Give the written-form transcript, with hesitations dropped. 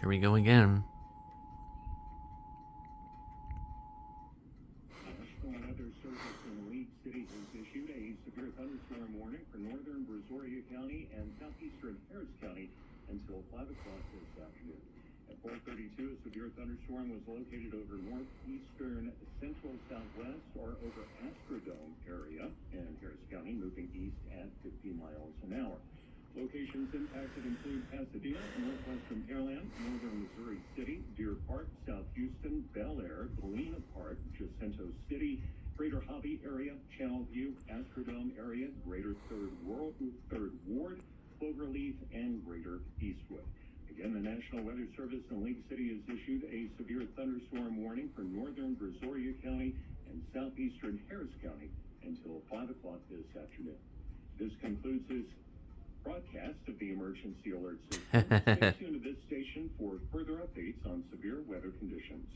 Here we go again. National Weather Service in League City has issued a severe thunderstorm warning for northern Brazoria County and southeastern Harris County until 5 o'clock this afternoon. At 4:32, a severe thunderstorm was located over northeastern central southwest or over Astrodome area in Harris County, moving east at 50 miles an hour. Locations impacted include Pasadena, northwestern Pearland, northern Missouri City, Deer Park, South Houston, Bel Air, Galena Park, Jacinto City, Greater Hobby area, Channelview, Astrodome area, Greater Third Ward, Cloverleaf, and Greater Eastwood. Again, the National Weather Service in League City has issued a severe thunderstorm warning for northern Brazoria County and southeastern Harris County until 5 o'clock this afternoon. This concludes this broadcast of the emergency alert system. Stay tuned to this station for further updates on severe weather conditions.